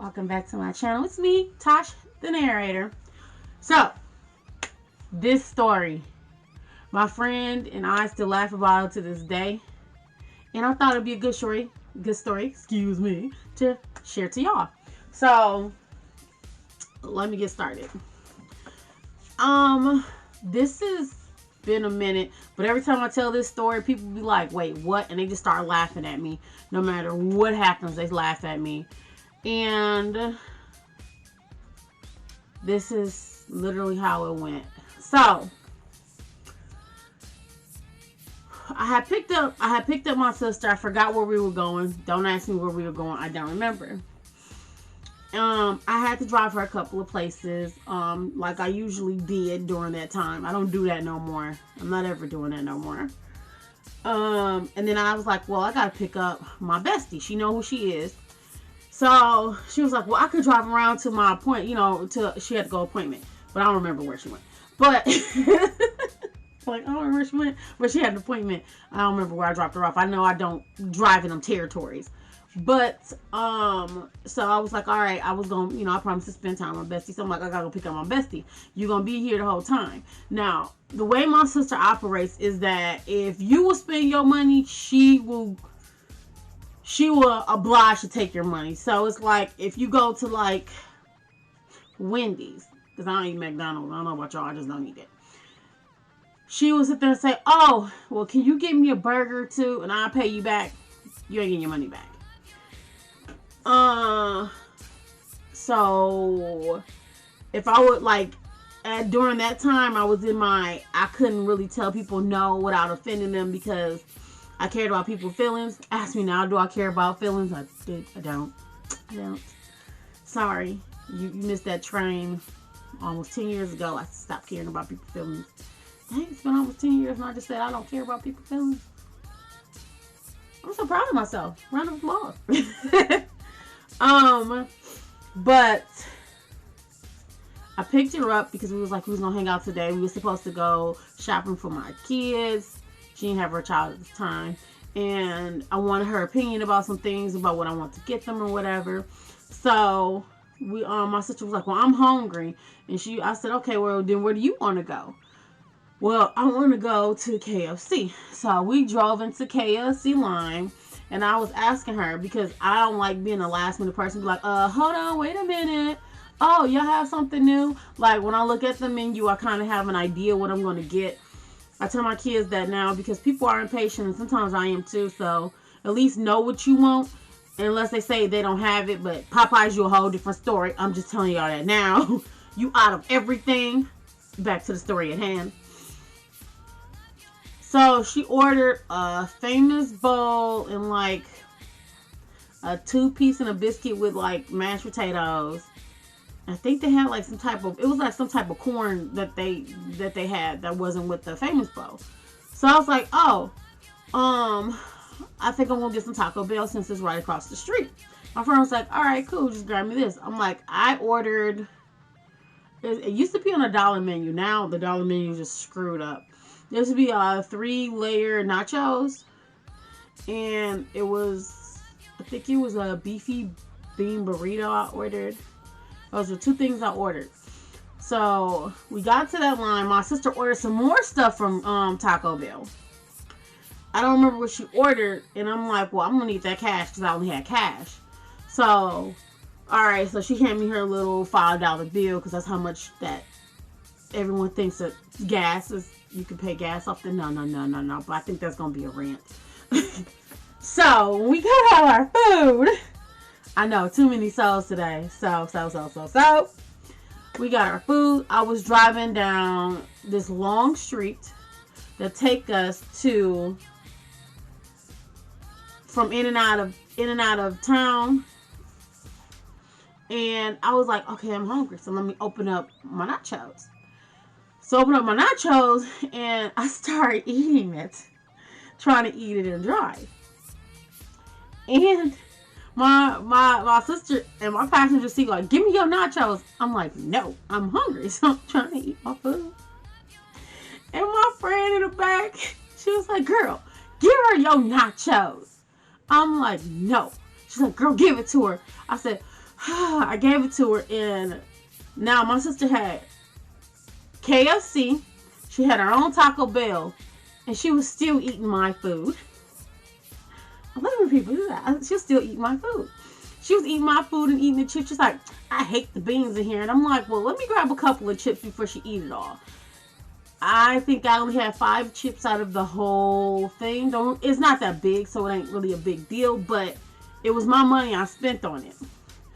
Welcome back to my channel. It's me, Tosh, the narrator. So, this story, my friend and I still laugh about it to this day. And I thought it'd be a good story, to share to y'all. So, let me get started. This has been a minute, but every time I tell this story, people be like, wait, what? And they just start laughing at me. No matter what happens, they laugh at me. And this is literally how it went. So I had picked up my sister. I forgot where we were going. Don't ask me where we were going. I don't remember. I had to drive her a couple of places, like I usually did during that time. I don't do that no more. I'm not ever doing that no more. And then I was like, well, I gotta pick up my bestie. She know who she is. So she was like, well, I could drive around to my appointment, she had to go appointment, but I don't remember where she went. But like, I don't remember where she went, but she had an appointment. I don't remember where I dropped her off. I know I don't drive in them territories. But, so I was like, all right, I was going to, I promised to spend time with my bestie. So I'm like, I got to go pick up my bestie. You're going to be here the whole time. Now, the way my sister operates is that if you will spend your money, she will oblige to take your money. So it's like, if you go to like Wendy's, because I don't eat McDonald's. I don't know about y'all. I just don't eat it. She will sit there and say, oh, well, can you give me a burger too? And I'll pay you back. You ain't getting your money back. So if I would during that time, I couldn't really tell people no without offending them because I cared about people's feelings. Ask me now, do I care about feelings? I don't. Sorry. You missed that train almost 10 years ago. I stopped caring about people's feelings. Dang, it's been almost 10 years and I just said I don't care about people's feelings. I'm so proud of myself. Round of applause. But I picked her up because we was gonna hang out today. We were supposed to go shopping for my kids. She didn't have her child at the time. And I wanted her opinion about some things, about what I want to get them or whatever. So my sister was like, well, I'm hungry. And I said, okay, well, then where do you want to go? Well, I want to go to KFC. So we drove into KFC line. And I was asking her, because I don't like being a last minute person, be like, hold on, wait a minute. Oh, y'all have something new? Like, when I look at the menu, I kind of have an idea what I'm going to get. I tell my kids that now because people are impatient, and sometimes I am too. So at least know what you want, unless they say they don't have it. But Popeye's you a whole different story. I'm just telling y'all that now. You out of everything. Back to the story at hand. So she ordered a famous bowl and like a 2-piece and a biscuit with like mashed potatoes. I think they had like some type of corn that they had that wasn't with the famous bowl. So I was like, oh, I think I'm gonna get some Taco Bell since it's right across the street. My friend was like, all right, cool, just grab me this. I'm like, I ordered. It used to be on a dollar menu. Now the dollar menu is just screwed up. There used to be 3-layer nachos, and I think it was a beefy bean burrito I ordered. Those were 2 things I ordered. So we got to that line. My sister ordered some more stuff from Taco Bell. I don't remember what she ordered, and I'm like, well, I'm gonna need that cash because I only had cash. So, all right, so she handed me her little $5 bill because that's how much that everyone thinks that gas is. You can pay gas off the no. But I think that's gonna be a rant. So when we got all our food, I know too many souls today. So we got our food. I was driving down this long street that take us from in and out of town. And I was like, okay, I'm hungry, so let me open up my nachos. So I opened up my nachos and I started eating it, trying to eat it and drive. And my sister and my passenger seat like, give me your nachos. I'm like, no, I'm hungry, so I'm trying to eat my food. And my friend in the back, she was like, girl, give her your nachos. I'm like, no. She's like, girl, give it to her. I said, I gave it to her, and now my sister had KFC. She had her own Taco Bell, and she was still eating my food. I love when people do that. She'll still eat my food. She was eating my food and eating the chips. She's like, I hate the beans in here. And I'm like, well, let me grab a couple of chips before she eat it all. I think I only had 5 chips out of the whole thing. It's not that big, so it ain't really a big deal, but it was my money I spent on it.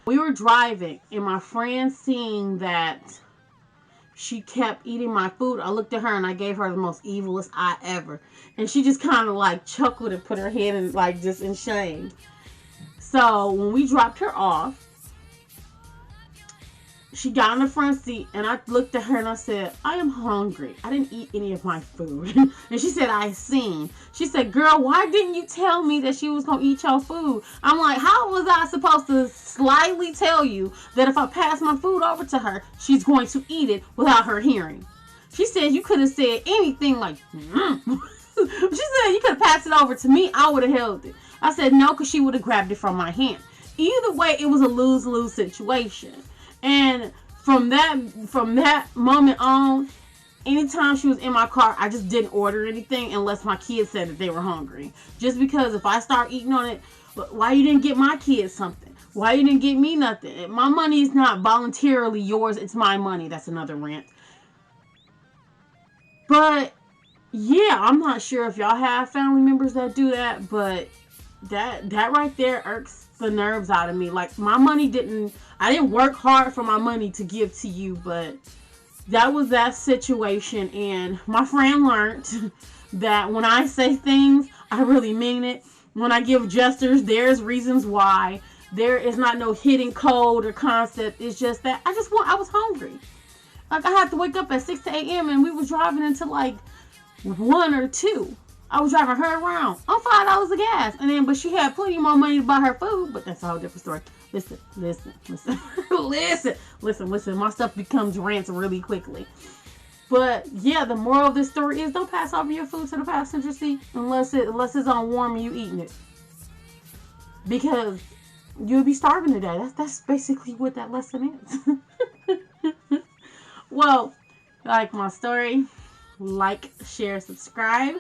We were driving, and my friend seeing that she kept eating my food, I looked at her and I gave her the most evilest eye ever. And she just kind of like chuckled and put her head in like just in shame. So when we dropped her off, she got in the front seat, and I looked at her and I said, I am hungry. I didn't eat any of my food. And she said, I seen. She said, girl, why didn't you tell me that she was going to eat your food? I'm like, how was I supposed to slightly tell you that if I pass my food over to her, she's going to eat it without her hearing? She said, you could have said anything like, She said, you could have passed it over to me. I would have held it. I said, no, because she would have grabbed it from my hand. Either way, it was a lose-lose situation. And from that moment on, anytime she was in my car, I just didn't order anything unless my kids said that they were hungry. Just because if I start eating on it, why you didn't get my kids something? Why you didn't get me nothing? My money is not voluntarily yours. It's my money. That's another rant. But yeah, I'm not sure if y'all have family members that do that, but that right there irks the nerves out of me. Like, my money I didn't work hard for my money to give to you, but that was that situation. And my friend learned that when I say things, I really mean it. When I give gestures, there's reasons why. There is not no hidden code or concept. It's just that I was hungry. Like, I had to wake up at 6 a.m. and we was driving until like 1 or 2. I was driving her around on $5 of gas, but she had plenty more money to buy her food. But that's a whole different story. Listen, listen. My stuff becomes rants really quickly. But yeah, the moral of this story is don't pass over your food to the passenger seat unless it's on warm and you eating it, because you'll be starving to death. That's basically what that lesson is. Well, like my story, like, share, subscribe.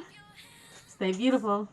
Stay beautiful.